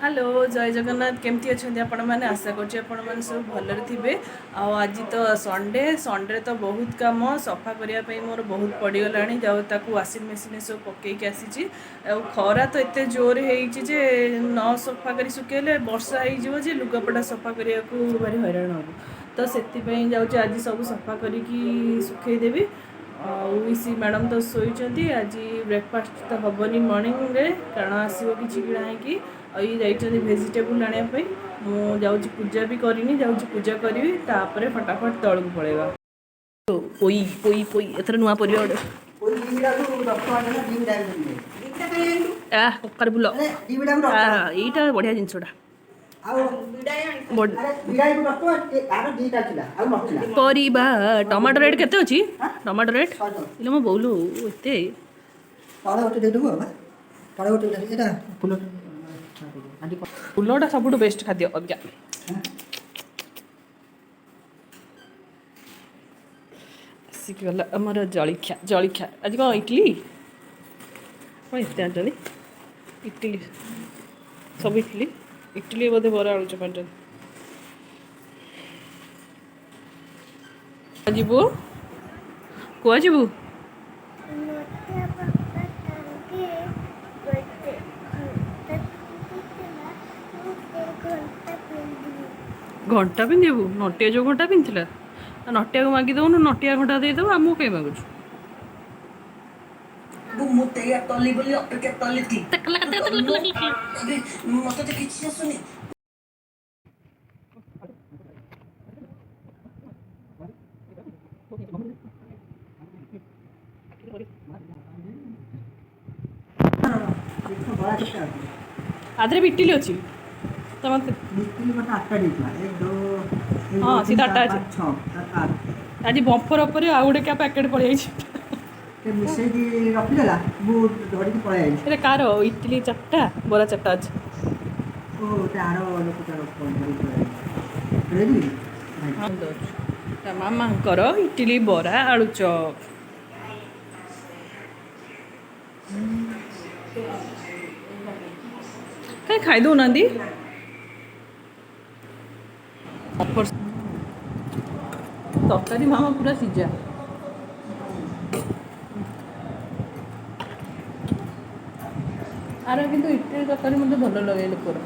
Hello जय जगन्नाथ केमती अच्छा आपण मैंने आशा कर सब भलरे थे। आज तो संडे तो बहुत कम सफा करने मोर बहुत पड़गला जाऊ वाशिंग मेसीन सब पकईक आसी। खरा तो एत जोर जे न सफा कर सुखेले वर्षा हो लुगापटा सफा करने को भारी हैरान हम। तो से आज सब सफा कर सुखेदेवी। ईसी मैडम तो शोती आज ब्रेकफास्ट तो हेनी मॉर्निंग रे कारण आसो कि किना ये जाइए भेजिटेबल आने मुझे पूजा भी करनी जाऊँ पूजा करी तापर फटाफट तौल को पड़ेगा। पोई पोई पोई एथर नुआ परिया कखार फुल यहीटा बढ़िया जिनसटा परिबा टमाटो रेट केते अछि टमाटो रेट इले मो बोलू एते फुलटा सब बेस्ट खाद्य अज्ञा आसिकला आमर जलिखा आज कौन इडली कौन एत इडली सब इडली बोधे बरा आलू चपाट जीवु कुआ जीवु घंटा पिंधु नटिया जो घंटा पिंधला नटिया को मागी दौनु नटिया घंटा देदेव आमको कहीं मागुच आधे बिटिली अच्छी तो मत हाँ सीधा आज बंपर उपर आउ गोटे क्या पैकेट पड़े कार इडली चार्टा बरा चार्टा आज मामा इडली बरा आलू चप कहीं खाई दौना तरकारी मामा पूरा सीझा आर कि इडली तरकारी मत भल लगे लोकर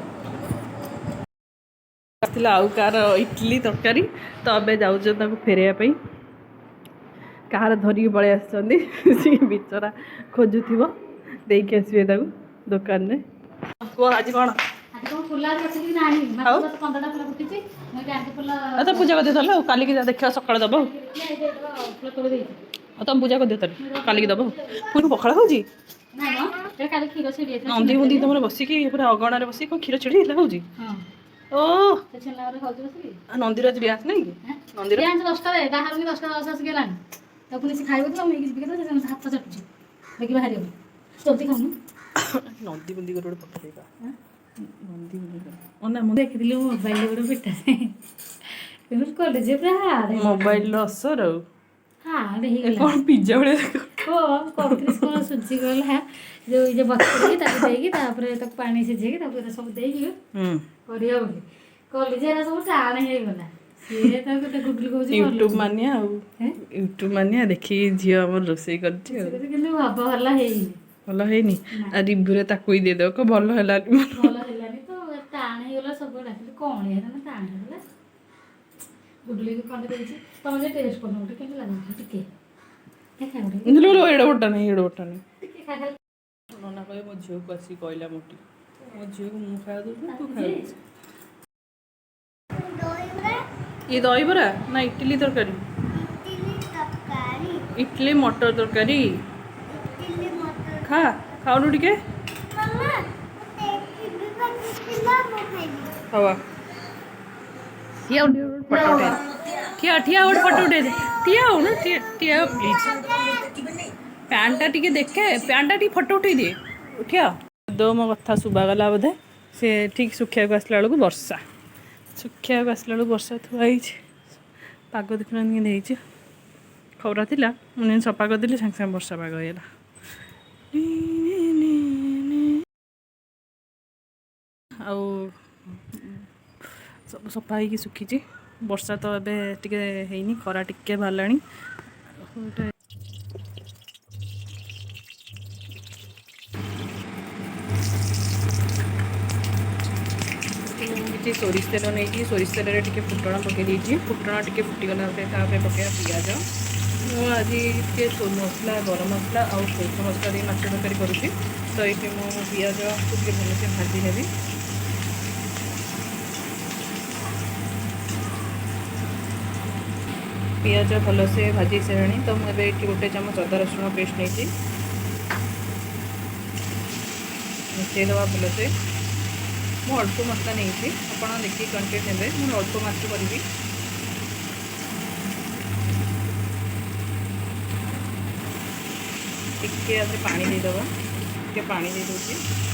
आउ कार इडली तरकारी तो अब जाऊँ फेरया कहार धरिकी पलि आसी बिचरा खोजुव देख आसवे दुकान में कह आज कौन तो पूजा कर दियो काली देखा सका दब तुम पूजा कर दियो काली दब पुणी पखाड़ हो नंदी बुंदी तुम बसिकी पूरा अगणार बस क्षीर छिड़ी हूँ ओ नंदीर आज रियाज नहीं नंदीर 10 हाथ चाटुची देखिए बाहर जल्दी खाऊन नंदी बुंदी गोटे पठा देगा नंदी बुंदी मुझे देखी मोबाइल गोटे पिटा कॉलेज मोबाइल असर कौन पिज्जा भाई सुजी गला जो बतई पानी सीझे सब देगी कॉलेज सब टाण होगला यूट्यूब मानिया यूट्यूब मानिया देखी झी आम रोसे कर भल है रिव्यू ताकू ही देदेव को भल है नना कहे मो झील को आसिक कहला मोटी मो झील को मुझे खाया दूसरी तू खाया ये दही बरा ना इडली तरकारी इडली मटर तरकारी खा खाऊ टे हवा ठिया ठिया गोटे फटो उठे ठिया हो ठिया प्लीज पैंटा टी देखे पैंटा टी फटो उठे दिए उठिया दो मो कथा शुभागला बोधे सी ठीक सुखिया आसला बेलू वर्षा सुखिया आसला बेलू वर्षा थुआई पाग देखना खबरा था मुझे सफा करदेली सागे सागे वर्षा पाग होगा आउ सब सफा होगी सुखी वर्षा तो एबे टिके हैनी खरा टिके बाहरलानी गोटे किसी सोरिष तेल नहीं सोरिष तेल टे फुटण पकई फुटण टे फुटीगला पकड़ा पिज आज टे मसला गरम मसला आउ सोरिष मसला दी माछ तरकारी करुँची तो ये मुझे पिज को भलसे भाजी नेबी पिज भलसे भाजी सारे तो मुझे गोटे चामच अदा रसुण पेस्ट नहीं मिसईदे भलसे मु अल्प मसला नहीं आप देखिए कंटेंट ने मुझे अल्प मात्र करी टिके पानी देदेव टे पानी दे दूसरी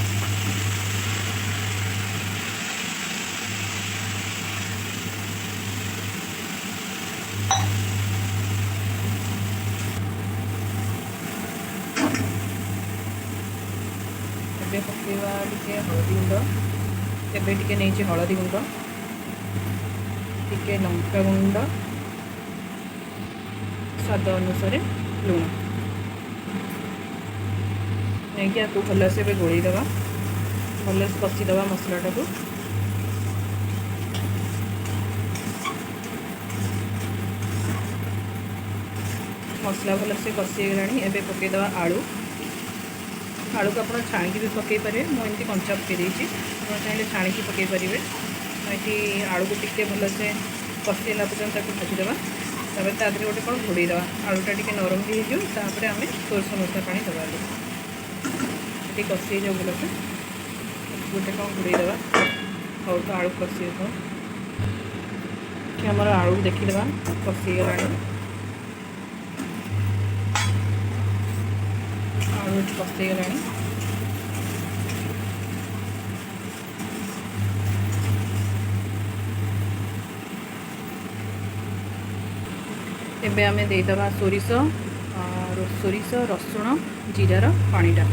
पकड़ा टे हलदी गुंड एबे टिके नहीं हलदी गुंड टिके लंका गुंड स्वाद अनुसार लुण नहीं आपको भलसे गोलईदे भलसे कषिदे मसलाटा को मसला भलसे कषिगला एबे पकईदे आलू आलू को आप छाणी भी पकई पारे मुझे कंचा पकई आप चाहिए छाणी पकई पारे ये आलू को टिके भलसे कषिला पर्यटन भाजीदे तापर गोटे कौन घोड़ईदे आलूटा टे नरम भी होपर आम सोरिष मसला पानी दबा ये कषि जाऊ भलसे गोटे कौन घोड़ईदे हौ तो आलू कषि आमर आलू देखीदे कषिगला आलू कषिगला एबे आमे देदेबा सोरिष रसुण जीरार पानीटा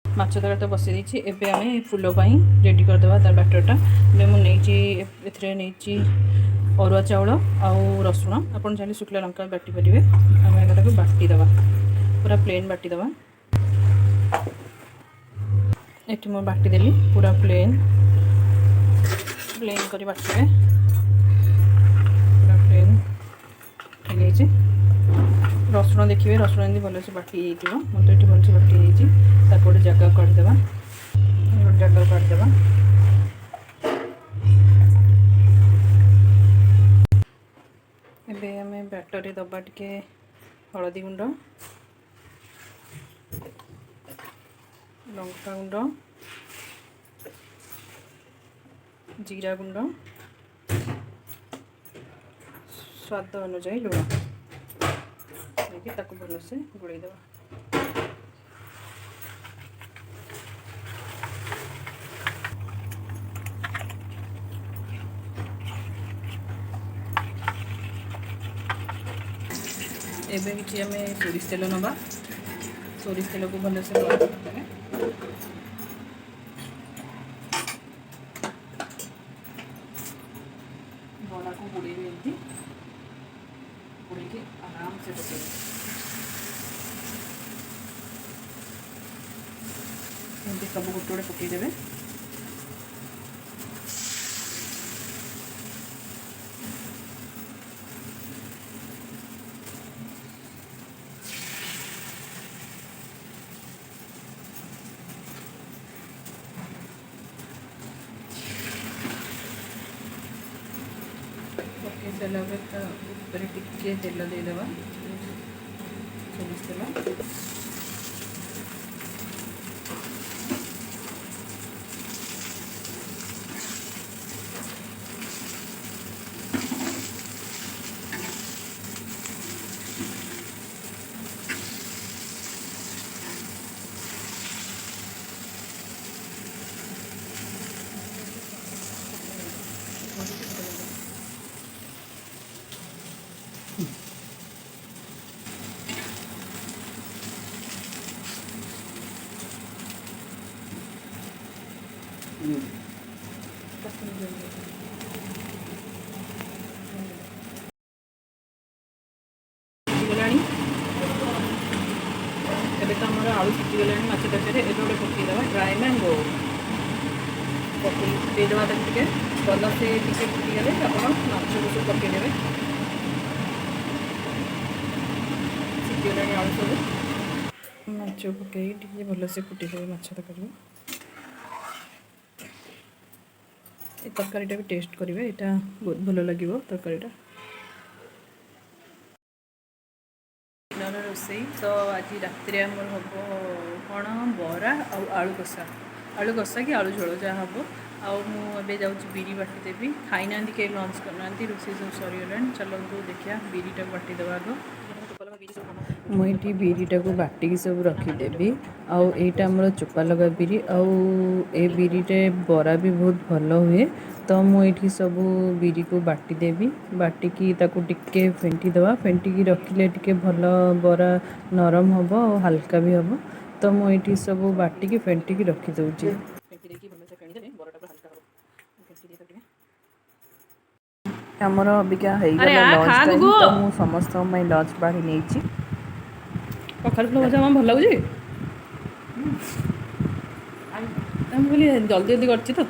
माछ तक तो बसई देछि एबे आमे फूल पाई रेडी करदेबा तार बैटरटा बे मु नहीं अरुआ चाउल आउ रसुण आपन चाहिए शुक्ला लंका बाटी पारे आम एटा को बाटीदेवा पूरा प्लेन बाटीदेवा ये मुझे बाटीदेली पूरा प्लेन प्लेन कर बाटे पूरा प्लेन हो रसुण देखिए रसुण एमती भलसे बाटी मत ये भलसे बाटी गोटे जगह काटिदेवा गोटे जगह काटिदेवा एबे आमे बैटर दबा टिके हलदी गुंड लंका गुंड जीरा गुंड स्वाद अनुसार लुण देखिए ताको भलसे गोलईदेवा एबे किसी आम सोरिष तेल नवा सोरिष तेल को भलसे बड़ा को बुड़ेबे एमती बुड़े आराम से पकड़े सब गोटे गोटे पकईदेवे सारा ऊपर टिके तेल देदेवा सोरिष तेल ସିଝିଗଲାଣି। ଏବେ ତ ଆମର ଆଳୁ ସିଝିଗଲାଣି ମାଛ ତରକାରୀ। ଏବେ ଗୋଟେ ପକାଇଦେବା ଡ୍ରାଏ ମ୍ୟାଙ୍ଗୋ, ଦେଇଦେବା ତାକୁ ଟିକେ ଭଲସେ ଟିକେ ଫୁଟିଗଲେ ଆପଣ ମାଛକୁ ସବୁ ପକାଇଦେବେ। ସିଝିଗଲାଣି ଆଳୁ ସବୁ, ମାଛ ପକାଇକି ଟିକେ ଭଲସେ ଫୁଟିଦେବେ ମାଛ ତରକାରୀ। ଏ ତରକାରୀଟା ବି ଟେଷ୍ଟ କରିବେ, ଏଇଟା ବହୁତ ଭଲ ଲାଗିବ ତରକାରୀଟା। ଦିନର ରୋଷେଇ ତ ଆଜି ରାତିରେ ଆମର ହେବ କ'ଣ, ବରା ଆଉ ଆଳୁ କଷା କି ଆଳୁ ଝୋଳ ଯାହା ହେବ। ଆଉ ମୁଁ ଏବେ ଯାଉଛି ବିରି ବାଟି ଦେବି। ଖାଇନାହାନ୍ତି, କେହି ଲଞ୍ଚ କରିନାହାନ୍ତି, ରୋଷେଇ ସବୁ ସରିଗଲାଣି। ଚାଲନ୍ତୁ ଦେଖିବା ବିରିଟାକୁ ବାଟିଦେବା ଆଗ। ମୁଁ ଏଇଠି ବିରିଟାକୁ ବାଟିକି ସବୁ ରଖିଦେବି। ଆଉ ଏଇଟା ଆମର ଚୋପା ଲଗା ବିରି, ଆଉ ଏ ବିରିରେ ବରା ବି ବହୁତ ଭଲ ହୁଏ। ତ ମୁଁ ଏଇଠି ସବୁ ବିରିକୁ ବାଟିଦେବି। ବାଟିକି ତାକୁ ଟିକେ ଫେଣ୍ଟିଦେବା, ଫେଣ୍ଟିକି ରଖିଲେ ଟିକେ ଭଲ ବରା ନରମ ହେବ ଆଉ ହାଲକା ବି ହେବ। ତ ମୁଁ ଏଇଠି ସବୁ ବାଟିକି ଫେଣ୍ଟିକି ରଖିଦେଉଛି। ଆମର ଅବିକା ହେଇଗଲା ଲଞ୍ଚ ଟାଇମ୍, ତ ମୁଁ ସମସ୍ତଙ୍କ ପାଇଁ ଲଞ୍ଚ ବାଢ଼ି ନେଇଛି। କଖାରୁ ଫୁଲ ଭଜା ଭଲ ଲାଗୁଛି। ମୁଁ କହିଲି ଜଲ୍ଦି ଜଲ୍ଦି କରିଛି ତ।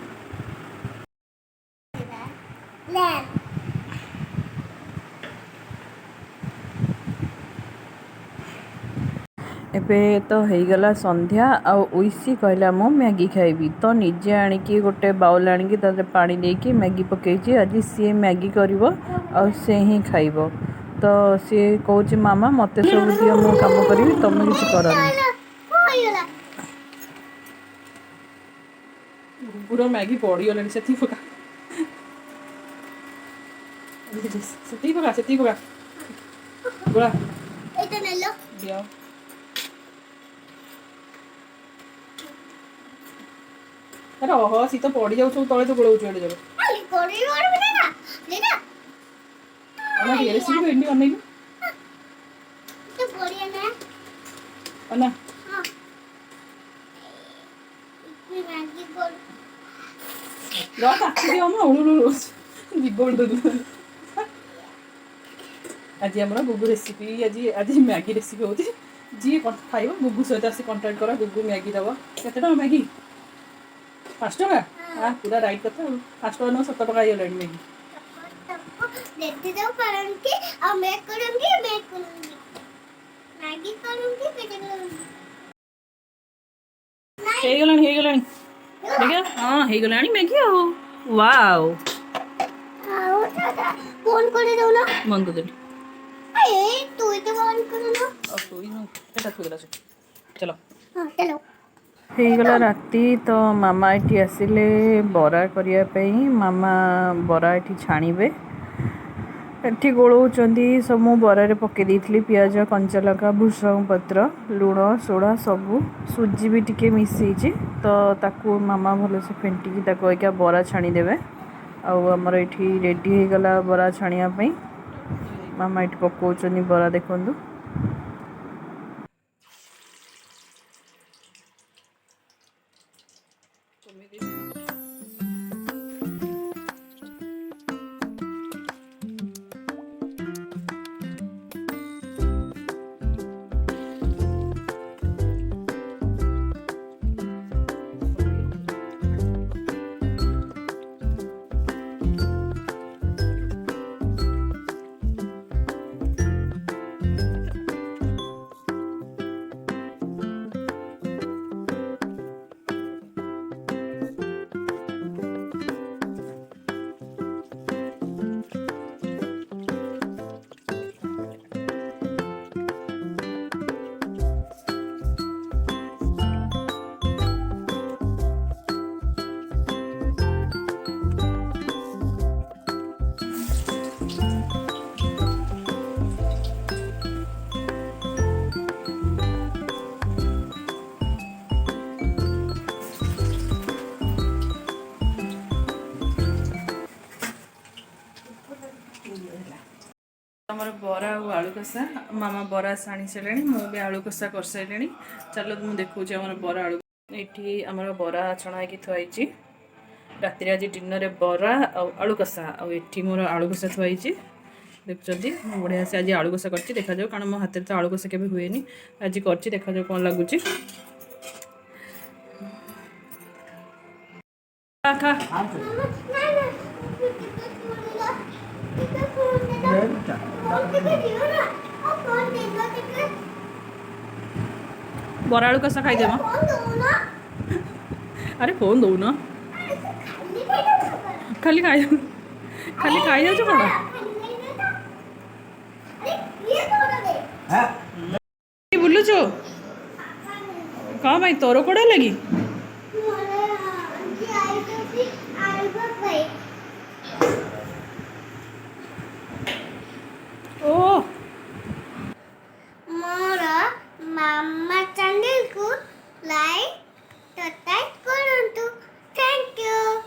ଏବେ ତ ହେଇଗଲା ସନ୍ଧ୍ୟା, ଆଉ ঐଶୀ କହିଲା ମୁଁ ମ୍ୟାଗି ଖାଇବି। ତ ନିଜେ ଆଣିକି ଗୋଟେ ବାଉଲ୍ ଆଣିକି ତାଦେହରେ ପାଣି ଦେଇକି ମ୍ୟାଗି ପକାଇଛି। ଆଜି ସିଏ ମ୍ୟାଗି କରିବ ଆଉ ସେ ହିଁ ଖାଇବ। ତ ସିଏ କହୁଛି ମାମା ମୋତେ ସବୁ ଦିଅ, ମୁଁ କାମ କରିବି, ତମେ କିଛି କରନି। ଗୁଗୁର ମ୍ୟାଗି ପଡ଼ିଗଲାଣି, ସେତିକି ପକା, ସେତିକି ପକା ଗୋଳା ଦିଅ। ଆରେ ଓହୋ, ଶୀତ ପଡ଼ିଯାଉ ସବୁ ତଳେ, ତ ଗୋଳଉଛୁ ଏଡ଼େ ଜୋରେ। ରେସିପି ଏମିତି ଅନେଇକି ଅନା। ଆଜି ଆମର ଗୁଗୁ ରେସିପି, ଆଜି ମ୍ୟାଗି ରେସିପି ହେଉଛି। ଯିଏ ଖାଇବ ଗୁଗୁ ସହିତ ଆସି କଣ୍ଟାକ୍ଟ କର, ଗୁଗୁ ମ୍ୟାଗି ଦେବ। କେତେ ଟଙ୍କା ମ୍ୟାଗି? 5 ଟଙ୍କା? ପୁରା ରାଇଟ୍ କଥା ଆଉ। 5 ଟଙ୍କା ନୁହଁ, 7 ଟଙ୍କା ହେଇଗଲାଣି ମ୍ୟାଗି। ହେଇଗଲାଣି ଦେଖିଆ, ହଁ ହେଇଗଲାଣି ମ୍ୟାଗି ଆଉ। ୱାଓ, ବନ୍ଦ କରିଦେଲି। ହେଇଗଲା ରାତି, ତ ମାମା ଏଠି ଆସିଲେ ବରା କରିବା ପାଇଁ। ମାମା ବରା ଏଠି ଛାଣିବେ। ଏଠି ଗୋଳଉଛନ୍ତି ସବୁ। ମୁଁ ବରାରେ ପକାଇ ଦେଇଥିଲି ପିଆଜ, କଞ୍ଚାଲଙ୍କା, ଭୃଷଙ୍ଗ ପତ୍ର, ଲୁଣ, ସୋଡ଼ା ସବୁ। ସୁଜି ବି ଟିକେ ମିଶେଇଛି। ତ ତାକୁ ମାମା ଭଲସେ ଫେଣ୍ଟିକି ତାକୁ ଏଇକା ବରା ଛାଣିଦେବେ। ଆଉ ଆମର ଏଠି ରେଡ଼ି ହେଇଗଲା ବରା ଛାଣିବା ପାଇଁ। ମାମା ଏଠି ପକାଉଛନ୍ତି ବରା, ଦେଖନ୍ତୁ। ଆମର ବରା ଆଉ ଆଳୁ କଷା, ମାମା ବରା ଛାଣି ସାରିଲେଣି, ମୁଁ ବି ଆଳୁ କଷା କରିସାରିଲିଣି। ଚାଲ ମୁଁ ଦେଖାଉଛି ଆମର ବରା ଆଳୁ। ଏଇଠି ଆମର ବରା ଛଣା ହେଇକି ଥୁଆ ହେଇଛି। राति आज डिनर बरा आलू कषा आठी मोर आलू कषा थुआई देखुं बढ़िया से आज आलू कषा कर देखा कारण मो हाथ तो आलू कषा के हुए आज कर देखा कौन लगुच खा बरा आलू कषा खाईदे अरे फोन दो ना खाली खाई जाऊ कौन बुलुचु कौन भाई तोर कौड़ा लगी ओ मोर मामा चैनल को लाइक सब्सक्राइब करंतु थैंक यू।